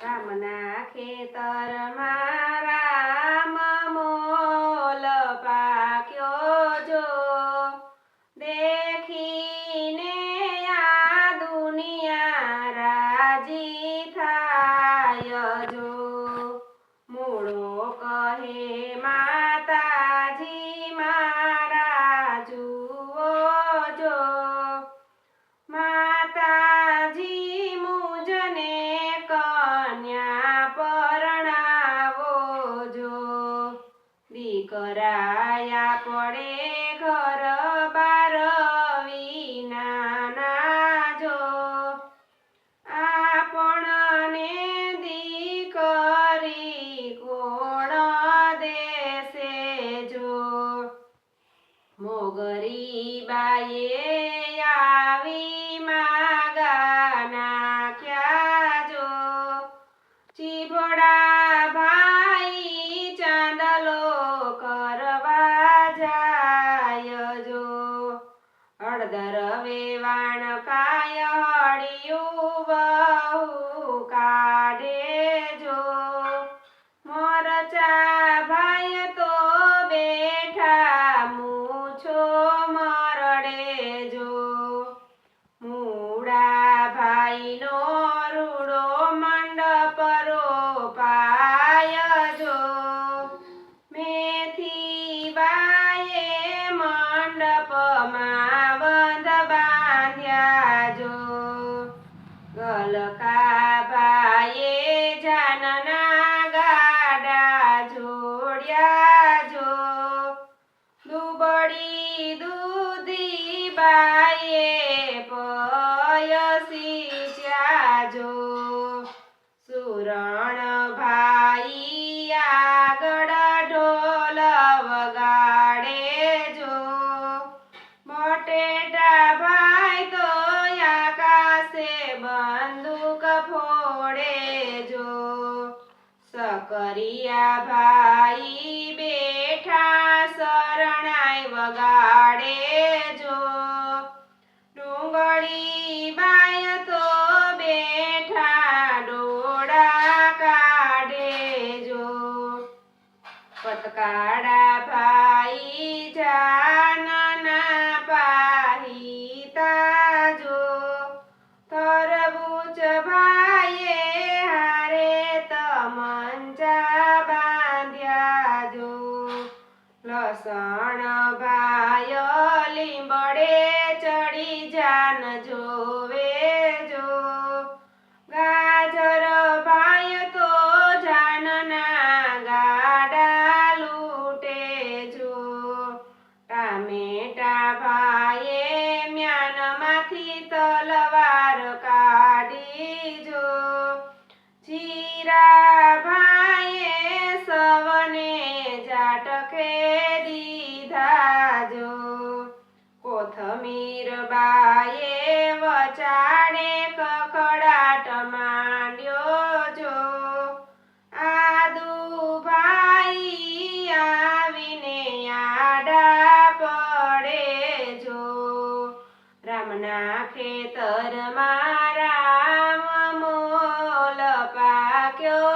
રામના ખેતરમાં રામ મોલ પાક્યો જો દેખીને આ દુનિયા રાજી થાય જો મૂળો કહે માતાજી મારા જુઓ જો માતાજી મુજને કન્યા પરણાવો જો દીકરાયા પડે ઘર બાર વિના ના જો આપણને દીકરી કોણ દેશે જો મોગરી બાએ આવી માગા નાખ્યા જો ચીભડા ભાઈ ચાંદલો કરવા જાય જો હળદર વેવાણ કાય હળિયું બહુ કાઢે જો મરચા ભાઈ તો બેઠા મૂછો મરડે જો મૂળા ભાઈનો રૂડો મંડપ રોપાય જો મેથી બાએ મંડપમાં બંધ બાંધ્યા જો ગલકા ભાઈએ જાનના ગાડા જોડ્યા જો દુબળી દૂધી બાએ પયસીચ્યા જો સુરણ ભાઈ આગળ ઢોલ વગાડે જો બટેટા ભાઈ તો આકાશે બંદૂક ફોડે જો સકરિયા ભાઈ બેઠા શરણાઈ વગાડે જો ડુંગળી બાય તો બેઠા ડોળા કાઢે જો પતકાડા ભાઈ જાનના પાહિતા જો તરબૂચ ભાઈએ હારે તમંચા બાંધ્યા જો લસણ ભાય લીંબડે ચડી જાન જોવે જો ગાજર ભાઈ તો જાનના ગાડા લૂટે જો ટામેટા ભાઈએ મ્યાનમાંથી તલવાર કાઢી જો જીરા ભાઈએ સવને ઝાટકે દીધા જો કોથમીર બાએ વચાડે કકડાટ માંડ્યો જો આદુ ભાઈ આવીને આડા પડે જો રામના ખેતરમાં રામ મોલ પાક્યો